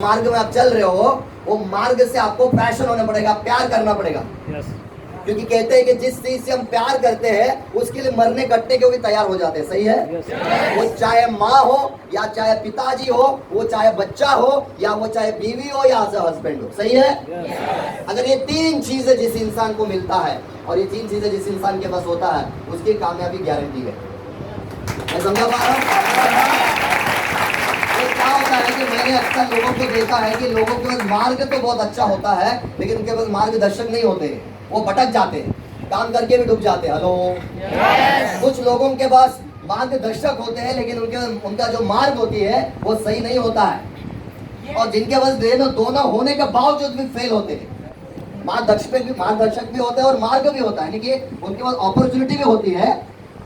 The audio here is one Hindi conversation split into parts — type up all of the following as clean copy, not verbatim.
मार्ग में आप चल रहे हो, वो मार्ग से आपको पैशन होना पड़ेगा, प्यार करना पड़ेगा। क्योंकि कहते हैं कि जिस चीज से हम प्यार करते हैं उसके लिए मरने कट्टे के भी तैयार हो जाते हैं। सही है? वो चाहे माँ हो या चाहे पिताजी हो, वो चाहे बच्चा हो या वो चाहे बीवी हो या हस्बैंड हो। सही है? अगर ये तीन चीजें जिस इंसान को मिलता है और ये तीन चीजें जिस इंसान के पास होता है, उसकी कामयाबी गारंटी है। मैं समझा पा रहा हूँ? क्या होता है कि मैंने अक्सर लोगों को देखा है कि लोगों के पास मार्ग तो बहुत अच्छा होता है, लेकिन उनके पास मार्गदर्शक नहीं होते, वो भटक जाते हैं, काम करके भी डूब जाते हैं। हेलो, कुछ लोगों के पास मार्गदर्शक होते हैं, लेकिन उनका जो मार्ग होती है वो सही नहीं होता है। और जिनके पास दोनों होने के बावजूद भी फेल होते हैं। मार्गदर्शक भी होते हैं और मार्ग भी होता है, यानी कि उनके पास अपॉर्चुनिटी भी होती है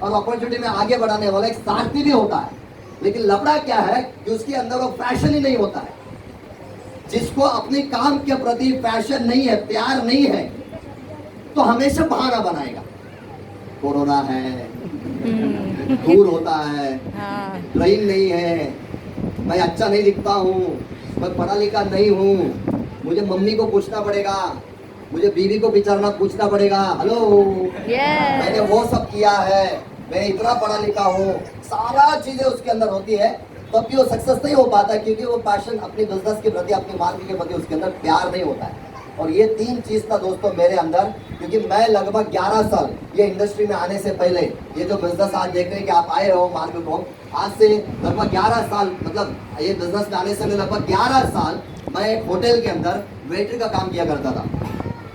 और अपॉर्चुनिटी में आगे बढ़ाने वाला एक सारथी भी होता है। लेकिन लफड़ा क्या है कि उसके अंदर वो पैशन ही नहीं होता है। जिसको अपने काम के प्रति पैशन नहीं है, प्यार नहीं है, तो हमेशा बहाना बनाएगा। कोरोना है, दूर होता है, ट्रेन नहीं है, मैं अच्छा नहीं दिखता हूँ, मैं पढ़ा लिखा नहीं हूँ, मुझे मम्मी को पूछना पड़ेगा, मुझे बीवी को विचारना पूछना पड़ेगा। हेलो, मैंने वो सब किया है, मैं इतना पढ़ा लिखा हूँ, सारा चीजें उसके अंदर होती है, तब भी वो सक्सेस नहीं हो पाता, क्योंकि वो पैशन अपनी बिजनेस के प्रति, अपने मार्ग के प्रति उसके अंदर प्यार नहीं होता है। और ये तीन चीज था दोस्तों मेरे अंदर, क्योंकि मैं लगभग 11 साल ये इंडस्ट्री में आने से पहले, ये जो बिजनेस आज देख रहे हैं कि आप आए हो मार्ग को, आज से लगभग 11 साल, मतलब ये बिजनेस में आने से लगभग 11 साल मैं एक होटल के अंदर वेटर का काम किया करता था।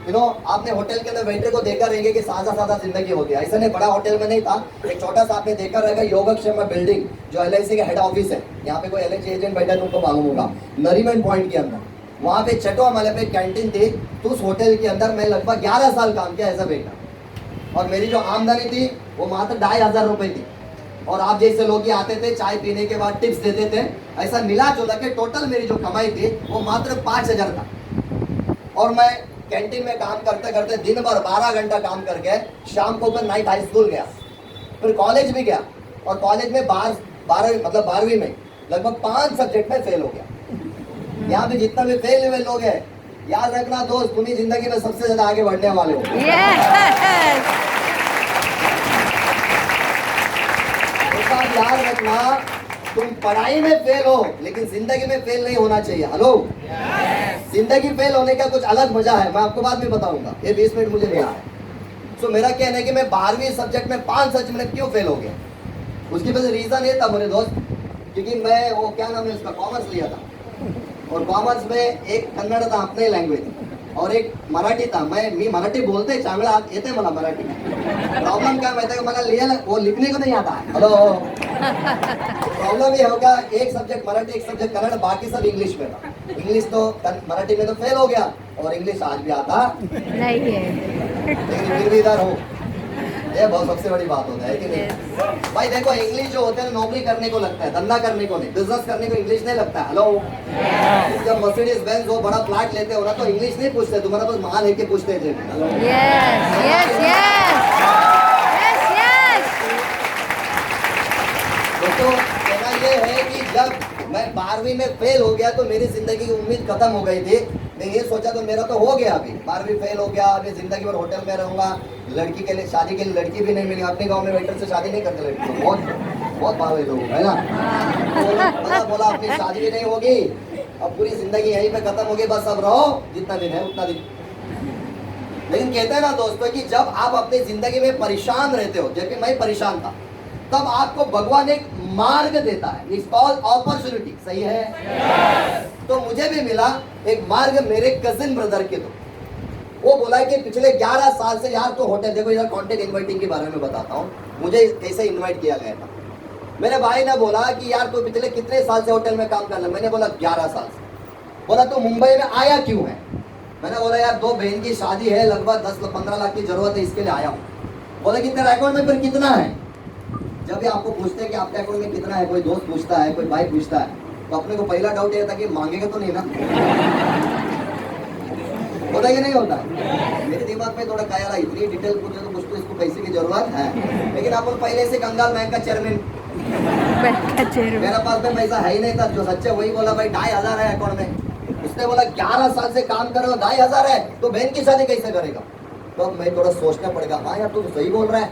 आपने होटल के अंदर वेटर को देखा रहेंगे कि सादा सादा जिंदगी होती है। ऐसा नहीं, बड़ा होटल में नहीं था, एक छोटा सा आपने देखा रहेगा योगक्षेम बिल्डिंग, जो LIC का हेड ऑफिस है, यहाँ पे कोई LIC एजेंट बैठा है तुमको मालूम होगा, नरीमन पॉइंट के अंदर, वहाँ पे चटवा माले पे कैंटीन थी। तो उस होटल के अंदर मैं लगभग 11 साल काम किया एज अ वेटर, और मेरी जो आमदनी थी वो मात्र 2,500 रुपये थी। और आप जैसे लोग आते थे, चाय पीने के बाद टिप्स देते थे, ऐसा मिला जुला के टोटल मेरी जो कमाई थी वो मात्र 5,000 था। और मैं कैंटीन में काम करते करते दिन भर 12 घंटा काम करके शाम को फिर नाइट हाई स्कूल गया, फिर कॉलेज भी गया, और कॉलेज में 12वीं में लगभग 5 सब्जेक्ट में फेल हो गया। यहाँ पे जितना भी फेल हुए लोग हैं, याद रखना दोस्त, तुम्ही जिंदगी में सबसे ज्यादा आगे बढ़ने वाले हो। याद रखना, तुम पढ़ाई में फेल हो लेकिन जिंदगी में फेल नहीं होना चाहिए। हेलो, जिंदगी फेल होने का कुछ अलग मजा है, मैं आपको बाद में बताऊंगा, ये 20 मिनट मुझे मिला है। तो मेरा कहना है कि मैं 12वीं सब्जेक्ट में 5 सब्जेक्ट में क्यों फेल हो गया, उसकी वजह रीजन ये था मेरे दोस्त, क्योंकि मैं वो क्या नाम है उसका, कॉमर्स लिया था, और कॉमर्स में एक कन्नड़ था अपने लँग्वेज और एक मराठी था। मी मराठी बोलते चांगला येते मला मराठी, प्रॉब्लेम काय माहिती आहे मला लिहायला वो लिखने को नहीं आता है। हेलो, प्रॉब्लम ये होगा, एक सब्जेक्ट मराठी, एक सब्जेक्ट कन्नड़, बाकी सब इंग्लिश में था। इंग्लिश तो मराठी में तो फेल हो गया, और इंग्लिश आज भी आता नहीं है, लेकिन फिर भी इधर हो, ये बहुत सबसे बड़ी बात होता है कि नहीं भाई। देखो, इंग्लिश जो होते हैं नौकरी करने को लगता है, धंधा करने को नहीं, बिजनेस करने को इंग्लिश नहीं लगता है। हेलो, जब मर्सिडीज बेंज वो बड़ा फ्लैट लेते हो ना, तो इंग्लिश नहीं पूछते, तुम्हारा पास माल है कि पूछते थे। दोस्तों, कहना ये है कि जब मैं 12वीं में फेल हो गया तो मेरी जिंदगी की उम्मीद खत्म हो गई थी। मैं ये सोचा तो मेरा तो हो गया, अभी 12वीं फेल हो गया, अभी जिंदगी भर होटल में रहूंगा, लड़की के लिए, शादी के लिए लड़की भी नहीं मिली। अपने गांव में वेटर से शादी नहीं करते लड़की, बहुत भावे लोग है ना, बोला अपनी शादी भी नहीं होगी, अब पूरी जिंदगी यहीं पे खत्म होगी, बस अब रहो जितना दिन है उतना दिन। लेकिन कहते हैं ना दोस्तों कि जब आप अपनी जिंदगी में परेशान रहते हो, जबकि मैं परेशान था, तब आपको भगवान एक मार्ग देता है, इट्स कॉल्ड अपॉर्चुनिटी। सही है? तो मुझे भी मिला एक मार्ग मेरे कजिन ब्रदर के तो, वो बोला कि पिछले 11 साल से यार तो होटल, देखो इधर कंटेंट इनवाइटिंग के बारे में बताता हूँ, मुझे कैसे इनवाइट किया गया था। मेरे भाई ने बोला कि यार तू पिछले कितने साल से होटल में काम कर रहा है? मैंने बोला 11 साल से। बोला तो मुंबई में आया क्यों है? मैंने बोला यार 2 बहन की शादी है, लगभग 10-15 लाख की जरूरत है, इसके लिए आया हूँ। बोला कि तेरा अकाउंट में फिर कितना है? जब भी आपको पूछते हैं कि आपके अकाउंट में कितना है, कोई दोस्त पूछता है, कोई भाई पूछता है, तो अपने को पहला डाउट ये था कि मांगेगा तो नहीं ना। होता कि नहीं होता? मेरे दिमाग में थोड़ा ख्याल है, इतनी डिटेल पूछे तो कुछ तो इसको पैसे की जरूरत है। लेकिन अपन पहले से कंगाल बैंक का चेयरमैन, मेरा पास में पैसा है ही नहीं था, जो सच्चे वही बोला भाई 2,500 है अकाउंट में। उसने बोला 11 साल से काम कर रहा हूँ, 2,500 है, तो बहन की शादी कैसे करेगा? तो मैं थोड़ा सोचना पड़ेगा, हाँ यार तू तो सही बोल रहा है।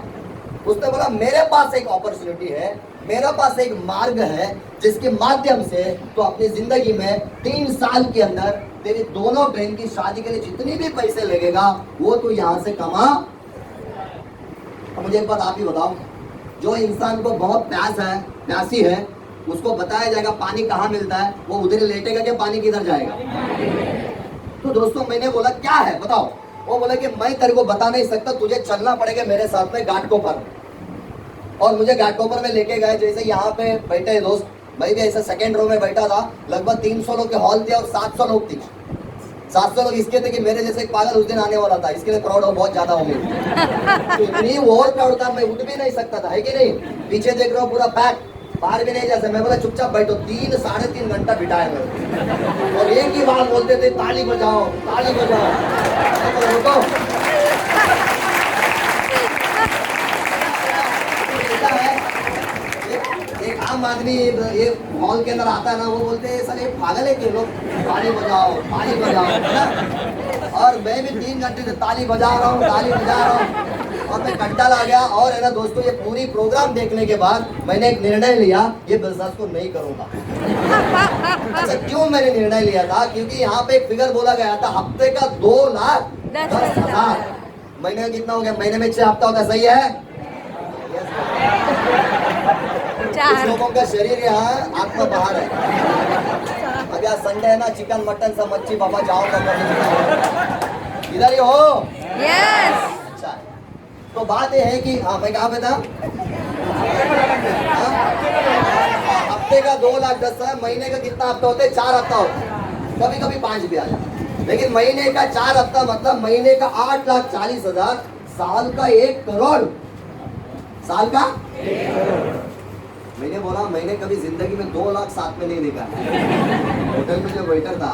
उसने बोला मेरे पास एक अपॉर्चुनिटी है, मेरे पास एक मार्ग है जिसके माध्यम से तो अपनी जिंदगी में 3 साल के अंदर तेरी दोनों बहन की शादी के लिए जितनी भी पैसे लगेगा वो तू यहाँ से कमा। अब मुझे एक बात आप ही बताओ, जो इंसान को बहुत प्यासी है उसको बताया जाएगा पानी कहाँ मिलता है, वो उधर ही लेटेगा कि पानी किधर जाएगा? तो दोस्तों मैंने बोला क्या है बताओ? वो बोला कि मैं तेरे को बता नहीं सकता, तुझे चलना पड़ेगा मेरे साथ में घाटकोपर। और मुझे घाटकोपर में लेके गए, जैसे यहाँ पे बैठे दोस्त, मैं भी ऐसा सेकंड रो में बैठा था, लगभग 300 लोग के हॉल थे और 700 लोग थे। 700 लोग इसके थे कि मेरे जैसे एक पागल उस दिन आने वाला था, इसके लिए क्राउड बहुत ज्यादा हो गई। तो इतनी ओवर क्राउड था, मैं उठ भी नहीं सकता था, है कि नहीं? पीछे देख रहा हूँ पूरा पैक, बाहर भी नहीं जा सकता। मैं बोला चुपचाप बैठो, 3-3.5 घंटा बिठाए मेरे, और एक ही बात बोलते थे, ताली बजाओ ताली बजाओ। एक आम आदमी ये मॉल के अंदर आता है ना, वो बोलते हैं सर ये पागल है कि लोग ताली बजाओ है ना। और मैं भी 3 घंटे से ताली बजा रहा हूँ और मैं घंटा ला गया। और है ना दोस्तों, ये पूरी प्रोग्राम देखने के बाद मैंने एक निर्णय लिया, ये बिजनेस को नहीं करूंगा। अच्छा क्यों मैंने निर्णय लिया था? क्योंकि यहाँ पे एक फिगर बोला गया था, हफ्ते का 2,10,000। महीने में कितना हो गया? महीने में 6 हफ्ता होता है, सही है? कुछ लोगों का शरीर यहाँ, आत्मा बाहर है। अब यार संडे है ना, चिकन मटन सब मच्छी बाबा जाओ इधर ही हो। यस। अच्छा तो बात ये है कि हाँ मैं कहाँ पे था? हफ्ते का 2,10,000, महीने का कितना हफ्ता होते हैं? 4 हफ्ता होता है, कभी कभी 5 भी आ जाए। लेकिन महीने का 4 हफ्ता मतलब महीने का 8,40,000, साल का 1 करोड़। साल का 1 करोड़। मैंने बोला मैंने कभी जिंदगी में 2 लाख साथ में नहीं देखा। होटल में जो वेटर था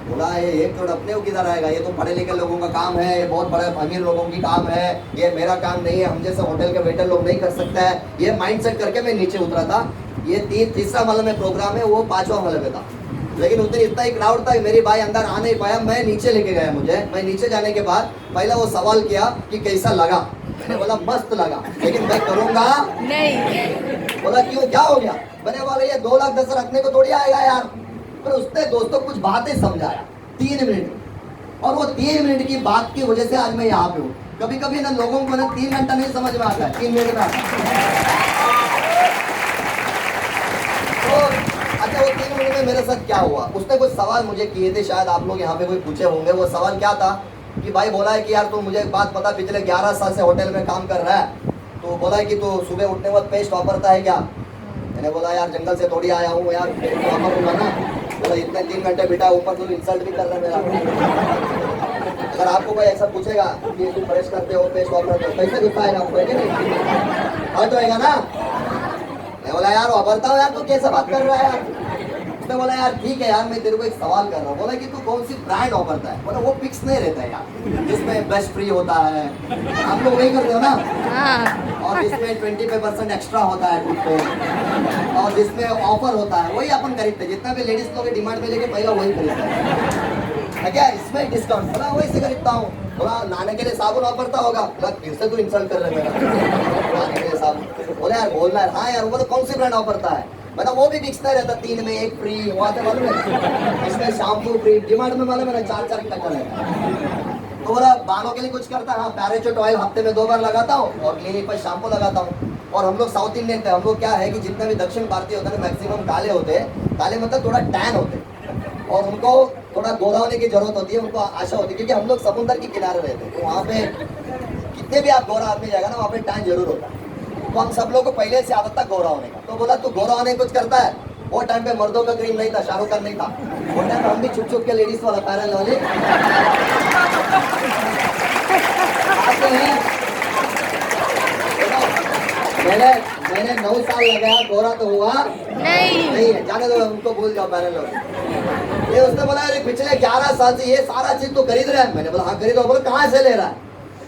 बोला ये 1 करोड़ अपने को किधर आएगा, ये तो पढ़े लिखे लोगों का काम है, ये बहुत बड़े अमीर लोगों की काम है, ये मेरा काम नहीं है, हम जैसे होटल के वेटर लोग नहीं कर सकता है। ये माइंडसेट करके मैं नीचे उतरा था। ये तीसरा माले में प्रोग्राम है, वो 5वां माले में था। लेकिन उस दिन इतना ही क्राउड था, मेरी भाई अंदर आ नहीं पाया, मैं नीचे लेके गया। मैं नीचे जाने के बाद पहला वो सवाल किया कि कैसा लगा? मैंने बोला मस्त लगा, लेकिन मैं करूंगा नहीं। बोला क्यों, क्या हो गया? मैंने बोला ये 2,10,000 रखने को थोड़ी आएगा यार। पर उसने दोस्तों कुछ बातें समझाया 3 मिनट, और वो 3 मिनट की बात की वजह से आज मैं यहाँ पे हूँ। कभी कभी ना लोगों को ना 3 घंटा नहीं समझ में आता है, 3 मिनट में आता है। तो अच्छा वो 3 मिनट में मेरे साथ क्या हुआ? उसने कुछ सवाल मुझे किए थे, शायद आप लोग यहाँ पे कोई पूछे होंगे। वो सवाल क्या था कि भाई बोला है कि यार तू मुझे एक बात पता, पिछले 11 साल से होटल में काम कर रहा है, तो बोला है कि तू सुबह उठने के बाद पेस्ट वापरता है क्या? मैंने बोला यार जंगल से थोड़ी आया हूँ यार, पेस्ट वापरूंगा ना। बोला इतने 3 घंटे बिठा, ऊपर तू इंसल्ट भी कर रहा है मेरा। अगर आपको कोई ऐसा पूछेगा कि तुम ब्रश करते हो, पेस्ट वापरते हो, कैसे गुस्सा आएगा आपको, है कि नहीं? हर्ट होएगा ना। मैं बोला यार वापरता हूँ यार, तू कैसे बात कर रहा है यार? उसने बोला यार ठीक है यार, मैं तेरे को एक सवाल कर रहा हूँ। बोला कि तू कौन सी ब्रांड वापरता है? बोला वो फिक्स नहीं रहता है यार, जिसमें ब्रश फ्री होता है, आप लोग वही करते हो ना, और जिसमें 25% एक्स्ट्रा होता है टूथपेस्ट, और जिसमें ऑफर होता है वही अपन खरीदते। जितना भी लेडीज लोग डिमांड में लेके पहला वही खरीदता है क्या, इसमें डिस्काउंट? बोला वही से खरीदता हूँ। बोला नहाने के लिए साबुन वापरता होगा? बोला फिर से तू इंसल्ट कर रहे मेरा, नहाने के लिए साबुन? बोला यार बोलना है। हाँ यार, बोला कौन सी ब्रांड वापरता है? मतलब वो भी बिकता रहता, 3 में 1 फ्री हुआ था मालूम है? इसमें शैम्पू फ्री, डिमांड में मालूम है 4 टका रहता। तो बोला बालों के लिए कुछ करता? हाँ पैराचूट ऑयल हफ्ते में 2 बार लगाता हूँ, और क्लिनिक पर शैम्पू लगाता हूँ। और हम लोग साउथ इंडियन थे, हम लोग क्या है कि जितना भी दक्षिण भारतीय होता है मैक्सिमम काले होते हैं। काले मतलब थोड़ा टैन होते हैं, और उनको थोड़ा गोरा होने की जरूरत होती है, उनको आशा होती है, क्योंकि हम लोग समुद्र के किनारे रहते हैं। तो वहाँ पे कितने भी आप गोरा आदमी जाएगा ना, वहाँ पे टैन जरूर होता है। तो हम सब लोग को पहले से आदत था गोरा होने का। तो बोला तू गोरा होने कुछ करता है? वो टाइम पे मर्दों का क्रीम नहीं था, शाहरुख खान नहीं था। वो टाइम हम भी छुप छुप के लेडीज वाला पैरल वाले आते हैं। मैंने 9 साल लगाया, गोरा तो हुआ नहीं है, जाने दो उनको, भूल जाओ पैरल वाले। ये उसने बोला अरे पिछले 11 साल से ये सारा चीज तो खरीद रहा है। मैंने बोला हाँ खरीदो। बोला कहाँ से ले रहा है?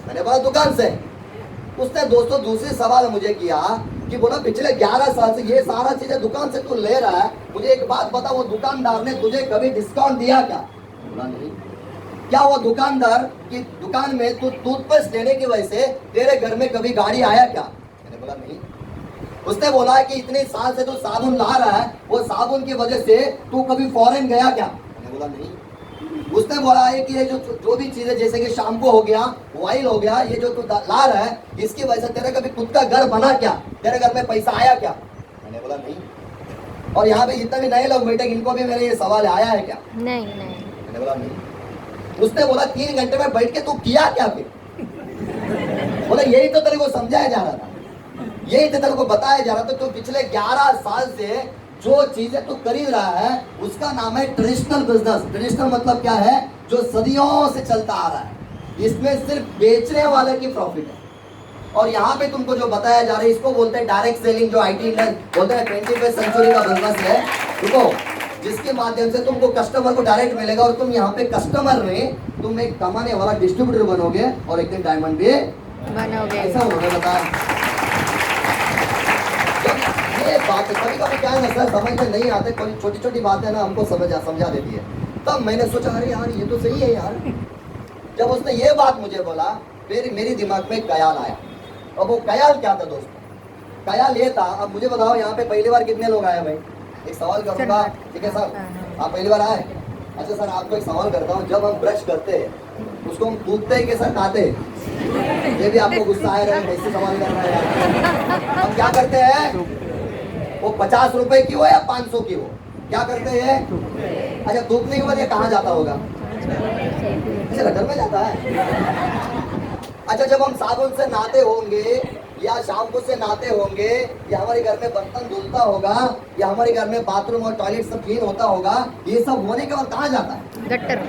मैंने बोला दुकान से। उसने दोस्तों दूसरी सवाल मुझे किया कि बोला पिछले 11 साल से ये सारा चीजें दुकान से तू ले रहा है, मुझे एक बात बता, वो दुकानदार ने तुझे कभी डिस्काउंट दिया क्या? बोला नहीं। क्या वो दुकानदार की दुकान में तू टूथपेस्ट लेने की वजह से तेरे घर में कभी गाड़ी आया क्या? मैंने बोला नहीं। उसने बोला है कि इतने साल से तू साबुन ला रहा है, वो साबुन की वजह से तू कभी फॉरेन गया क्या? मैंने बोला नहीं। उसने बोला है कि ये जो भी चीजें जैसे कि शैम्पू हो गया, ऑयल हो गया, ये जो तू ला रहा है, इसकी वजह से तेरा कभी खुद का घर बना क्या? तेरे घर में पैसा आया क्या? मैंने बोला नहीं। और यहाँ पे जितने भी नए लोग बैठे, इनको भी मेरे ये सवाल आया है क्या? नहीं। मैंने बोला नहीं। उसने बोला 3 घंटे में बैठ के तू किया क्या फिर? बोला यही तो तेरे को समझाया जा रहा था, यही तो तेरे को बताया जा रहा था। तो पिछले 11 साल से जो चीजें तू खरीद रहा है उसका नाम है ट्रेडिशनल बिजनेस। ट्रेडिशनल मतलब क्या है? जो सदियों से चलता आ रहा है। इसमें सिर्फ बेचने वाले की प्रॉफिट है। और यहाँ पे तुमको जो बताया जा रहा है इसको बोलते हैं डायरेक्ट सेलिंग, जो IT बोलते हैं 21वीं सेंचुरी का बिजनेस है, देखो, जिसके माध्यम से तुमको कस्टमर को डायरेक्ट मिलेगा और तुम यहाँ पे कस्टमर में तुम एक कमाने वाला डिस्ट्रीब्यूटर बनोगे और एक दिन डायमंड भी बनोगे। ऐसा उन्होंने बताया। ये बात कभी कभी क्या है ना सर, समझ में नहीं आते, कोई छोटी छोटी बातें ना हमको समझा देती है। तब मैंने सोचा अरे यार ये तो सही है यार। जब उसने ये बात मुझे बोला फिर मेरे दिमाग में ख्याल आया। अब वो ख्याल क्या था दोस्तों? ख्याल ये था, अब मुझे बताओ यहाँ पे पहली बार कितने लोग आए भाई? एक सवाल करूंगा, ठीक है सर? आप पहली बार आए? अच्छा सर, आपको एक सवाल करता हूँ, जब हम ब्रश करते हैं उसको हम टूटते हैं कि सर खाते हैं? ये भी आपको गुस्सा आएगा, कैसे सवाल कर रहा है यार? हम क्या करते हैं? वो 50 रुपए की हो या 500 की हो, क्या करते हैं? अच्छा, थूकने के बाद ये कहाँ जाता होगा? अच्छा, गटर में जाता है। अच्छा, जब हम साबुन से नहाते होंगे या शैम्पू से नहाते होंगे या हमारे घर में बर्तन धुलता होगा या हमारे घर में बाथरूम और टॉयलेट सब क्लीन होता होगा, ये सब होने के बाद कहाँ जाता है? गटर।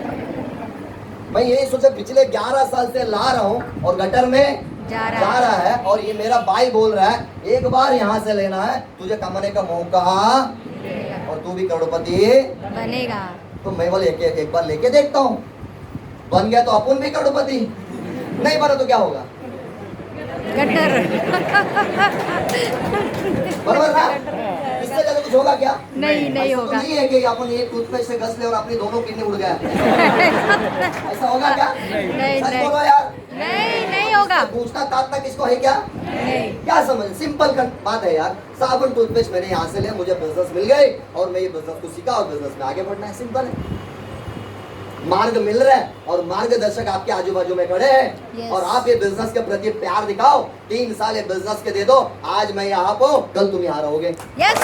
मैं यही सोचा पिछले 11 साल से ला रहा हूँ और गटर में जा रहा है। और ये मेरा भाई बोल रहा है एक बार यहाँ से लेना है, तुझे कमाने का मौका और तू भी करोड़पति बनेगा। तो मैं बोले एक बार लेके देखता हूँ, बन गया तो अपन भी करोड़पति, नहीं बना तो क्या होगा? गटर। बराबर ना? इससे ज्यादा कुछ होगा क्या? नहीं ऐसा होगा। तो नहीं है कि अपन ये टूथपेस्ट से घस ले और अपनी दोनों किडनी उड़ गया। ऐसा होगा क्या? नहीं सच बोलो यार। नहीं होगा। पूछना काटना किसको है क्या? नहीं। क्या समझ, सिंपल बात है यार। साबुन टूथपेस्ट मैंने यहाँ से लिया, मुझे बिजनेस मिल गई और मैं ये बिजनेस को सीखा और बिजनेस में आगे बढ़ना है, सिंपल है। मार्ग मिल रहा है और मार्गदर्शक आपके आजू बाजू में खड़े हैं। Yes. और आप ये बिजनेस के प्रति प्यार दिखाओ। 3 साल ये बिजनेस के दे दो, आज मैं यहाँ पे, कल तुम यहाँ रहोगे। यस।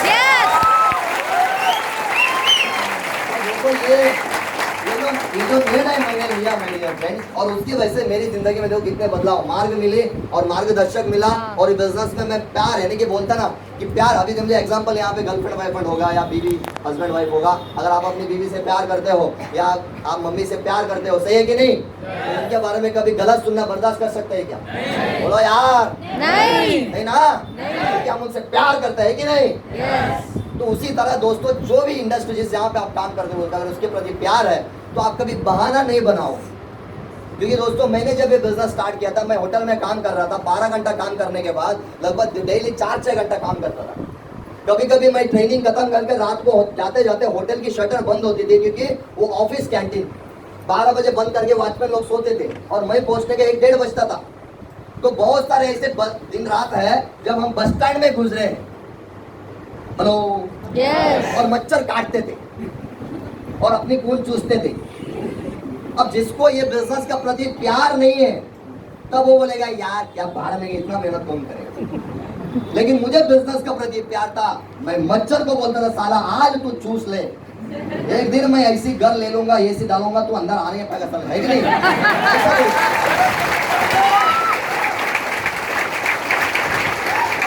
ये जो निर्णय मैंने लिया फ्रेंड्स, और उसकी वजह से मेरी जिंदगी में देखो कितने बदलाव, मार्ग मिले और मार्गदर्शक मिला। और ये बिजनेस में मैं प्यार, यानी कि बोलता ना कि प्यार, अभी मुझे एग्जांपल यहाँ पे गर्लफ्रेंड वाइफेंड होगा या बीवी हस्बैंड वाइफ होगा, अगर आप अपनी बीवी से प्यार करते हो या आप मम्मी से प्यार करते हो, सही है कि नहीं? तो उनके बारे में कभी गलत सुनना बर्दाश्त कर सकते हैं क्या? बोलो यार। नहीं ना? क्या हम उनसे प्यार करते हैं कि नहीं? तो उसी तरह दोस्तों, जो भी इंडस्ट्री जिस जहाँ पे आप काम करते हो अगर उसके प्रति प्यार है तो आप कभी बहाना नहीं बनाओ। क्योंकि दोस्तों, मैंने जब ये बिजनेस स्टार्ट किया था, मैं होटल में काम कर रहा था। 12 घंटा काम करने के बाद लगभग डेली 4-6 घंटा काम करता था। कभी कभी मैं ट्रेनिंग खत्म करके रात को जाते जाते होटल की शटर बंद होती थी, क्योंकि वो ऑफिस कैंटीन 12 बजे बंद करके वॉचमैन लोग सोते थे और मैं पहुंचने के 1-1:30 बजता था। तो बहुत सारे ऐसे दिन रात है जब हम बस स्टैंड में गुजरे हैं, हेलो, और मच्छर काटते थे और अपनी खून चूसते थे। अब जिसको ये बिजनेस का प्रति प्यार नहीं है, तब वो बोलेगा यार क्या भाड़ में इतना मेहनत कौन करेगा। लेकिन मुझे बिजनेस का प्रति प्यार था। मैं मच्छर को बोलता था साला आज तू चूस ले, एक दिन मैं ऐसी घर ले लूंगा, एसी डालूंगा, तू अंदर आने का पाएगा, है कि नहीं?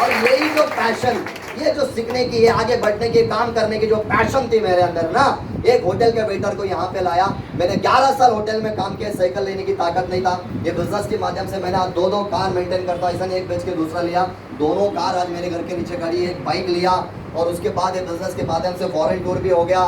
और यही जो पैशन, ये जो सीखने की, ये आगे बढ़ने की, काम करने की जो पैशन थी मेरे अंदर ना, एक होटल के वेटर को यहाँ पे लाया। मैंने 11 साल होटल में काम किया, साइकिल लेने की ताकत नहीं था। ये बिजनेस के माध्यम से मैंने आज 2 कार मेंटेन करता, ऐसा नहीं एक बेच के दूसरा लिया, 2 कार आज मेरे घर के नीचे खड़ी है, एक बाइक लिया। और उसके बाद ये बिजनेस के माध्यम से फॉरेन टूर भी हो गया।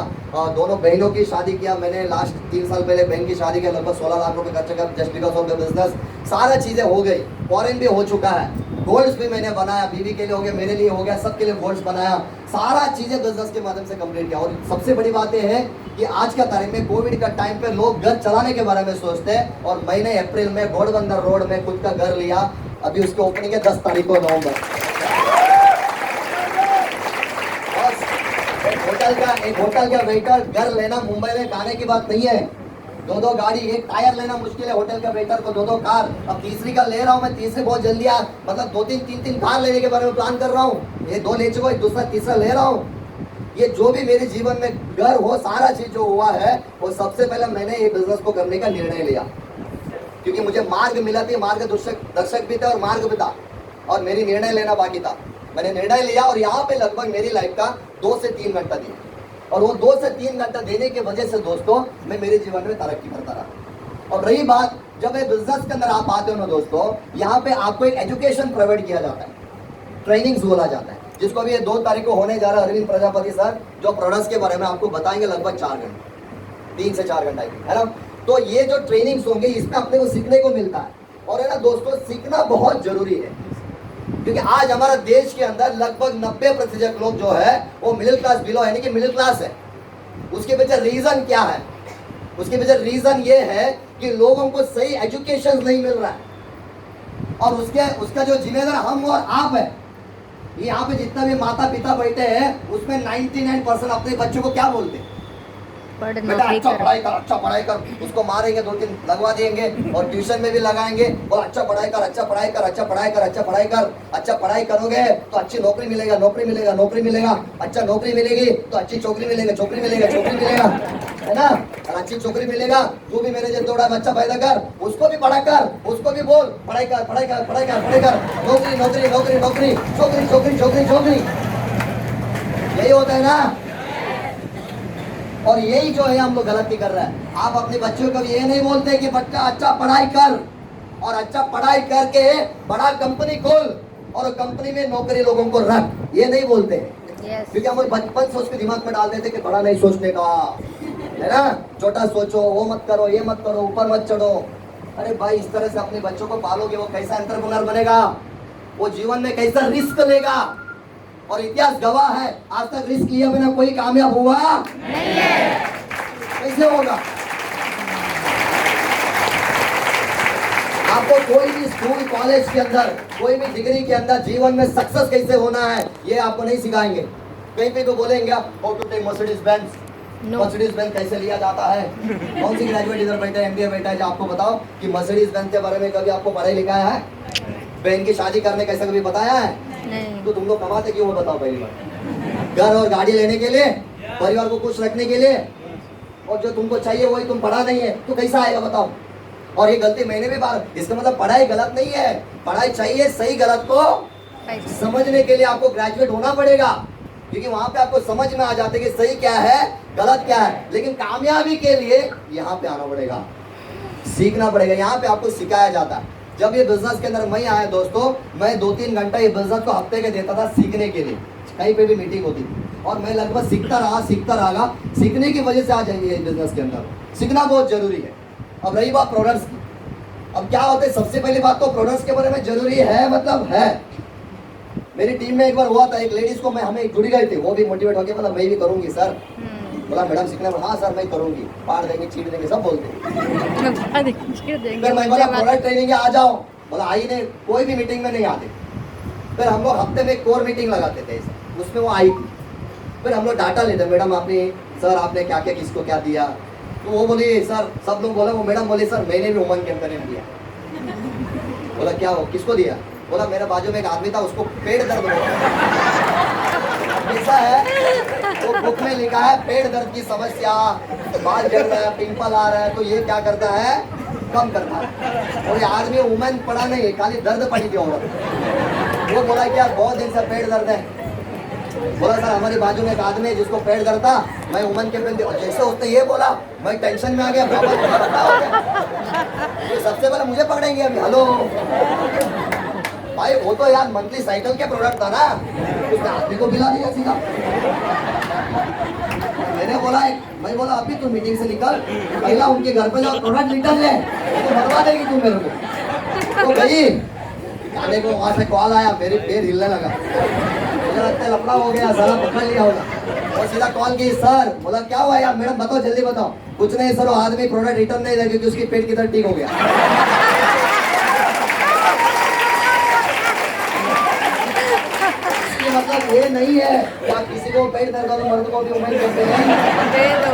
दोनों बहनों की शादी किया मैंने, लास्ट 3 साल पहले बहन की शादी किया, लगभग 16 लाख रुपए खर्च कर just because of the business. सारा चीजें हो गई, फॉरेन भी हो चुका है। गोल्ड्स भी मैंने बनाया, बीवी के लिए हो गया, मेरे लिए हो गया, सबके लिए गोल्ड्स बनाया, सारा चीजें बिजनेस के माध्यम से कंप्लीट किया। और सबसे बड़ी बात यह है कि आज का तारीख में कोविड का टाइम पे लोग घर चलाने के बारे में सोचते हैं, और मैंने अप्रैल में घोड़बंदर रोड में खुद का घर लिया, अभी उसकी ओपनिंग है 10 तारीख को नवंबर। एक होटल का वेटर घर लेना मुंबई में खाने की बात नहीं है। 2 गाड़ी, एक टायर लेना मुश्किल है होटल का वेटर को, 2 कार, अब तीसरी का ले रहा हूँ मैं, तीसरी बहुत जल्दी आ, मतलब 2-3 कार लेने के बारे में प्लान कर रहा हूँ। ये 2 ले चुका, दूसरा तीसरा ले रहा हूँ। ये जो भी मेरे जीवन में घर हो, सारा चीज जो हुआ है वो सबसे पहले मैंने ये बिजनेस को करने का निर्णय लिया, क्योंकि मुझे मार्ग मिला थी, मार्गदर्शक भी था और मार्ग भी था, और मेरी निर्णय लेना बाकी था। मैंने निर्णय लिया और यहाँ पे लगभग मेरी लाइफ का 2 से 3 घंटा दिया, और वो 2 से 3 घंटा देने की वजह से दोस्तों मैं मेरे जीवन में तरक्की करता रहा। और रही बात, जब ये बिजनेस के अंदर आप आते हो ना दोस्तों, यहाँ पे आपको एक एजुकेशन प्रोवाइड किया जाता है, ट्रेनिंग्स बोला जाता है, जिसको अभी ये 2 तारीख को होने जा रहा है। अरविंद प्रजापति सर जो प्रोडक्ट्स के बारे में आपको बताएंगे लगभग 4 घंटे, 3 से 4 घंटा है ना। तो ये जो ट्रेनिंग्स होंगे इसमें अपने को सीखने को मिलता है, और है ना दोस्तों, सीखना बहुत जरूरी है, क्योंकि आज हमारा देश के अंदर लगभग 90% लोग जो है वो मिडिल क्लास बिलो, यानी कि मिडिल क्लास है। उसके पीछे रीजन क्या है? उसके पीछे रीजन ये है कि लोगों को सही एजुकेशन नहीं मिल रहा है, और उसका जो जिम्मेदार हम और आप है। यहाँ पे जितना भी माता पिता बैठे हैं उसमें 99% अपने बच्चों को क्या बोलते हैं? बेटा अच्छा पढ़ाई कर, अच्छा पढ़ाई कर, उसको मारेंगे 2-3 लगवा देंगे, और ट्यूशन में भी लगाएंगे, और अच्छा पढ़ाई कर, अच्छा पढ़ाई कर, अच्छा पढ़ाई कर, अच्छा पढ़ाई कर, अच्छा पढ़ाई करोगे तो अच्छी नौकरी मिलेगा, नौकरी मिलेगा, नौकरी मिलेगा, अच्छा नौकरी मिलेगी तो अच्छी छोकरी मिलेगा, छोकरी मिलेगा, छोकरी मिलेगा, है ना, और अच्छी छोकरी मिलेगा। तू भी मेरे जैसे थोड़ा बच्चा पैदा कर, उसको भी पढ़ा कर, उसको भी बोल पढ़ाई कर, पढ़ाई कर, पढ़ाई कर, पढ़ाई कर, नौकरी नौकरी नौकरी नौकरी, छोकरी छोकरी छोकरी छोकरी, यही होता है ना। और यही जो है हम लोग गलती कर रहे हैं। आप अपने बच्चों को ये नहीं बोलते कि बच्चा अच्छा पढ़ाई कर, और अच्छा पढ़ाई करके बड़ा कंपनी खोल, और कंपनी में नौकरी लोगों को रख, ये नहीं बोलते। क्योंकि हम बचपन से उसके दिमाग में डाल देते कि बड़ा नहीं सोचने का, है ना, छोटा सोचो, वो मत करो, ये मत करो, ऊपर मत चढ़ो। अरे भाई, इस तरह से अपने बच्चों को पालोगे, वो कैसा एंटरप्रेन्योर बनेगा, वो जीवन में कैसा रिस्क लेगा। और इतिहास गवाह है, आज तक रिस्क लिया बिना कोई कामयाब हुआ नहीं है। कैसे होगा? आपको कोई भी स्कूल कॉलेज के अंदर, कोई भी डिग्री के अंदर जीवन में सक्सेस कैसे होना है ये आपको नहीं सिखाएंगे। कहीं पे तो बोलेंगे how to take Mercedes Benz, Mercedes Benz कैसे लिया जाता है। कौन सी ग्रेजुएट इधर बैठा है, MBA बैठा है, जो आपको बताओ कि मर्सिडीज बेंज के बारे में कभी आपको पढ़ाई लिखाया है? बहन की शादी करने कैसे कभी बताया है? नहीं। तो तुम लोग कमाते क्यों बताओ? पहली बार घर और गाड़ी लेने के लिए, परिवार को खुश रखने के लिए, और जो तुमको चाहिए वही तुम पढ़ा नहीं है तो कैसा आएगा बताओ। और ये गलती मैंने भी बार, इसका मतलब पढ़ाई गलत नहीं है, पढ़ाई चाहिए, सही गलत को समझने के लिए आपको ग्रेजुएट होना पड़ेगा, क्योंकि वहां पे आपको समझ में आ जाते कि सही क्या है, गलत क्या है। लेकिन कामयाबी के लिए यहाँ पे आना पड़ेगा, सीखना पड़ेगा, यहाँ पे आपको सिखाया जाता है। जब ये बिजनेस के अंदर मैं आया दोस्तों, मैं 2-3 घंटा ये बिजनेस को हफ्ते के देता था सीखने के लिए, कहीं पे भी मीटिंग होती थी, और मैं लगभग सीखता रहा। सीखने की वजह से आ जाएंगे इस बिजनेस के अंदर, सीखना बहुत जरूरी है। अब रही बात प्रोडक्ट्स की, अब क्या होता है, सबसे पहली बात तो प्रोडक्ट्स के बारे में जरूरी है, मतलब है। मेरी टीम में एक बार हुआ था, एक लेडीज को हमें जुड़ गए थे, वो भी मोटिवेट होकर मतलब मैं भी करूंगी सर, बोला मैडम सीखना, हाँ सर मैं करूंगी, पाड़ देंगे, चीड़ देंगे, सब बोलते। फिर मैं बोला प्रोडक्ट ट्रेनिंग आ जाओ, बोला आई नहीं, कोई भी मीटिंग में नहीं आते। फिर हम लोग हफ्ते में कोर मीटिंग लगाते थे, उसमें वो आई। फिर हम लोग डाटा लेते, मैडम आपने, सर आपने क्या क्या किसको क्या दिया, तो वो बोली सर, सब लोग बोला, वो मैडम बोली सर मैंने भी वुमन कैंपेन में दिया। बोला क्या हो, किसको दिया? बोला मेरे बाजू में एक आदमी था, उसको पेट दर्द हो ऐसा है, तो बुक में लिखा है पेट दर्द की समस्या, बाल झड़ रहा है, पिंपल आ रहा है, तो ये क्या करता है, कम करता है। और ये आदमी वुमेन पड़ा नहीं, खाली दर्द पड़ी थी औरत। वो बोला कि यार बहुत दिन से पेट दर्द है। बोला सर हमारी बाजू में एक आदमी है जिसको पेट दर्द था, मैं वुमेन के पेन, जैसे उसने ये बोला मैं टेंशन में आ गया, ये सबसे पहले मुझे पकड़ेंगे अभी। हेलो भाई, वो तो यार मंथली साइकिल के प्रोडक्ट था ना, उसने आदमी को खिला दिया सीधा। मैं बोला अभी तू मीटिंग से निकल, पहला उनके घर पे जाओ, प्रोडक्ट रिटर्न ले, तो मरवा देगी तू मेरे को। तो गई, आने को वहां से कॉल आया, मेरे पैर हिलने लगा, मुझे लगता है लफड़ा हो गया, साला पकड़ लिया होगा। और सीधा कॉल की, सर बोला क्या हुआ यार, मैडम बताओ जल्दी बताओ। कुछ नहीं सर, वो आदमी प्रोडक्ट रिटर्न नहीं दे क्योंकि उसकी पेट की तरह ठीक हो गया। इसका मतलब ये नहीं है कि आप किसी को पेट दर्द हो तो मर्द को भी उम्मीद करते हैं। दे दो।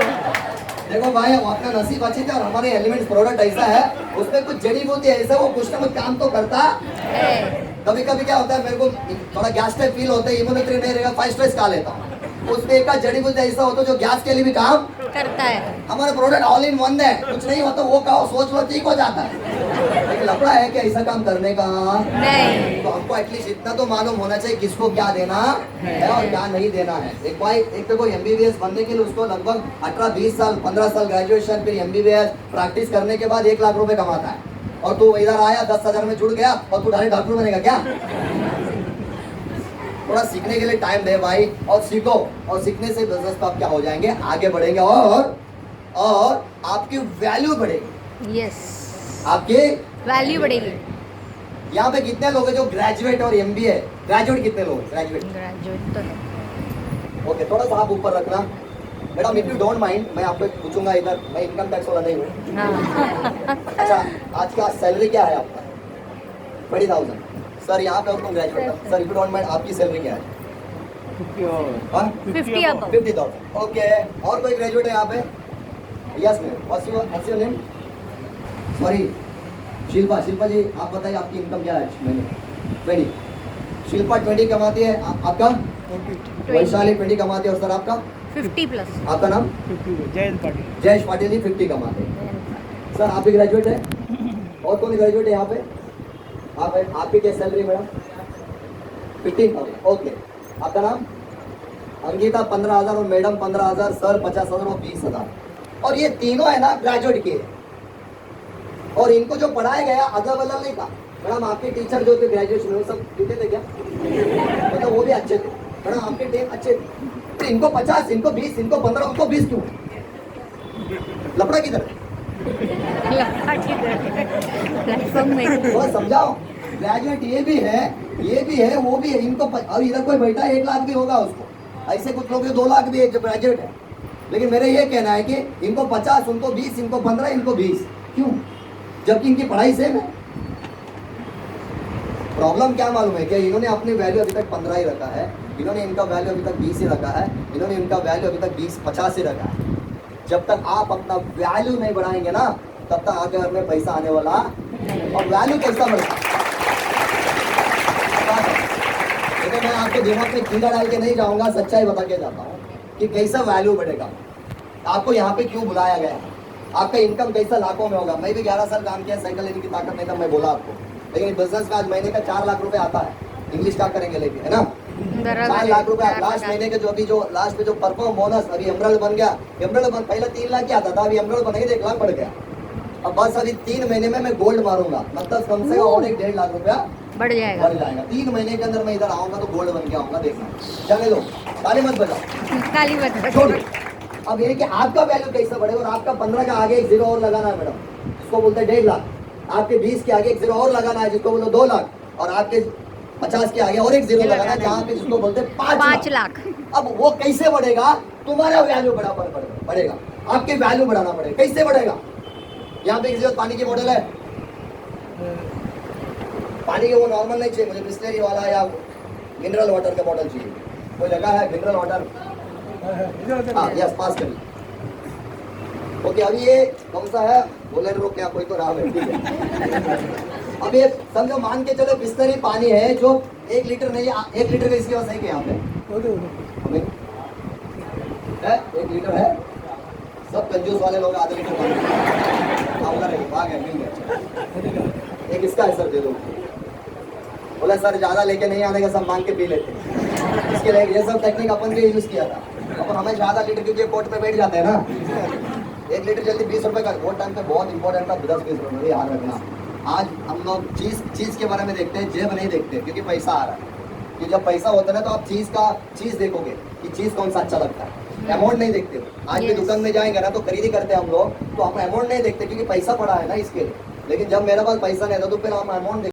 देखो भाई, वो अपना नसीब अच्छी थी और हमारे एलिमेंट्स प्रोडक्ट ऐसा है, उसमें कुछ जड़ी बूटी ऐसा वो कुछ ना कुछ काम तो करता है। कभी कभी क्या होता है, मेरे को थोड़ा गैस टाइप फील होता है, इम्यूनिटी नहीं रहेगा, 5 स्ट्रेस खा लेता हूँ, उसमें एक जड़ी बूटी ऐसा होता है जो गैस के लिए भी काम करता है। हमारा प्रोडक्ट ऑल इन वन है, कुछ नहीं होता वो कहो सोच लो ठीक हो जाता है। लेकिन लफड़ा है कि ऐसा काम करने का नहीं। तो हमको एटलीस्ट इतना तो मालूम होना चाहिए किसको क्या देना है और क्या नहीं देना है। एक भाई, एक तो कोई एमबीबीएस बनने के लिए उसको लगभग 18-20 साल 15 साल ग्रेजुएशन, फिर एमबीबीएस प्रैक्टिस करने के बाद 1 लाख रुपए कमाता है, और तू इधर आया 10,000 में जुड़ गया और तू डायरेक्ट डॉक्टर बनेगा क्या? थोड़ा सीखने के लिए टाइम दे भाई, और सीखो, और सीखने से बिजनेस पे आप क्या हो जाएंगे, आगे बढ़ेंगे, और आपकी वैल्यू बढ़ेगी, यस, आपकी वैल्यू बढ़ेगी। यहाँ पे कितने लोग हैं जो ग्रेजुएट और एमबीए, ग्रेजुएट कितने लोग हैं? ग्रेजुएट ग्रेजुएट तो है। ओके, थोड़ा सा आप ऊपर रखना madam, if you don't mind, मैं आपको पूछूंगा इधर, मैं इनकम टैक्स वाला नहीं हूँ। हाँ। अच्छा, आज का सैलरी क्या है आपका? 20,000 सर, यहाँ पे और graduate sir, if you don't mind, आपकी सैलरी क्या है? 50 अब। 50,000 ओके। और कोई ग्रेजुएट है यहाँ पे? Yes ma'am, what's your name? Sorry, Shilpa ji, आप बताइए आपकी इनकम क्या है महीने? 20। शिल्पा 20 कमाती है, आपका? वैशाली 20 कमाती है, और सर आपका? 50 प्लस। आपका नाम? जयेश पाटिल जी 50 कमाते हैं। सर आप भी ग्रेजुएट है? और कौन ग्रेजुएट है यहाँ पे? आप है, आपकी क्या सैलरी मैडम? 15,000 ओके। आपका नाम? अंकिता 15,000, और मैडम 15,000, सर 50,000 और 20,000। और ये तीनों है ना ग्रेजुएट के, और इनको जो पढ़ाया गया अदला बदल नहीं था। मैडम आपके टीचर जो थे ग्रेजुएशन में, सब कितने थे क्या? मतलब वो भी अच्छे थे मैडम, आपके टीम अच्छे थे, तो इनको 50, इनको 20, इनको 15, उनको 20 क्यों? लफड़ा किधर? प्लेटफॉर्म में वो समझाओ, ग्रेजुएट ये भी है, वो भी है, इनको और इधर कोई बैठा 1 लाख भी होगा उसको, ऐसे कुछ लोग 2 लाख भी है जो ग्रेजुएट है। लेकिन मेरा ये कहना है कि इनको 50, उनको 20, इनको 15, इनको 20 क्यों, जबकि इनकी पढ़ाई सेम है। प्रॉब्लम क्या मालूम है कि इन्होंने अपनी वैल्यू अभी तक 15 ही रखा है, इन्होंने इनका वैल्यू अभी तक 20 ही रखा है, इन्होंने इनका वैल्यू अभी तक 20-50 ही रखा है। जब तक आप अपना वैल्यू नहीं बढ़ाएंगे ना, तब तक आगे घर में पैसा आने वाला, और वैल्यू कैसा बढ़ता? लेकिन मैं आपके दिमाग में कीड़ा डाल के नहीं जाऊंगा, सच्चाई बता के जाता हूँ कि कैसा वैल्यू बढ़ेगा, आपको यहाँ पे क्यों बुलाया गया, आपका इनकम कैसा लाखों में होगा। मैं भी 11 साल काम किया, साइकिल लेने की ताकत नहीं था, मैं बोला आपको, लेकिन बिजनेस में आज महीने का 4 लाख रुपए आता है। इंग्लिश क्या करेंगे लेके, है ना? 4 लाख रुपए लास्ट महीने के, जो अभी जो लास्ट में जो परफॉर्म बोनस, अभी एमरल्ड बन गया, एमरल्ड पहले 3 लाख की आता था, अभी एमरल्ड बनेगा तो 1 लाख बढ़ गया। अब बस अभी 3 महीने में मैं गोल्ड मारूंगा, मतलब कम से कम और 1-1.5 लाख रुपया बढ़ जाएगा। 3 महीने के अंदर मैं इधर आऊंगा तो गोल्ड बन के आऊंगा, देखना। जाने दो, ताली मत बजाओ, काली मत छोड़ो। अब ये कि आपका वैल्यू कैसा बढ़ेगा, और आपका 15 का आगे एक 0 और लगाना है मैडम, जिसको बोलते हैं 1.5 लाख। आपके 20 के आगे एक 0 और लगाना है, जिसको बोलो 2 लाख, और आपके 50 के आगे और एक 0 लगाना है, जहाँ पे जिसको बोलते हैं 5 लाख। अब वो कैसे बढ़ेगा? तुम्हारा वैल्यू बढ़ेगा, आपके वैल्यू बढ़ाना पड़ेगा। कैसे बढ़ेगा? यहाँ पे किसी पानी की बोतल है, पानी के वो नॉर्मल नहीं चाहिए मुझे, बिस्लेरी वाला या मिनरल वाटर का बोतल चाहिए। कोई लगा है मिनरल वाटर? हाँ, यस, पास करिए। ओके, अभी ये कौन सा है? बोलेरो क्या, कोई तो नाम है, ठीक है। अब ये समझो, मान के चलो बिस्लरी पानी है जो 1 लीटर नहीं है, 1 लीटर का इसके पास है क्या यहाँ पे? है 1 लीटर है, सब कंजूस वाले लोग आधे लीटर पानी भाग है, मिल गया। एक इसका है सर, दे दो। बोला सर ज़्यादा लेके नहीं आने का, सब मांग के पी लेते हैं। इसके लिए ये सब टेक्निक अपन भी यूज़ किया था। अपन हमें ज़्यादा लीटर, क्योंकि कोर्ट पे बैठ जाते हैं ना, 1 लीटर जल्दी 20 रुपये का, वो टाइम पे बहुत इंपॉर्टेंट था, 10-20 रुपये, याद रखना। आज हम लोग चीज़ के बारे में देखते हैं, जेब नहीं देखते, क्योंकि पैसा आ रहा है। कि जब पैसा होता है ना, तो आप चीज़ देखोगे कि चीज़ कौन सा अच्छा लगता है, अमाउंट नहीं देखते हो। आज भी दुकान में जाएंगे ना, तो खरीदी करते हैं हम लोग, तो हम अमाउंट नहीं देखते, क्योंकि पैसा पड़ा है ना इसके लिए। लेकिन जब मेरे पास पैसा नहीं था, तो फिर हम अमाउंट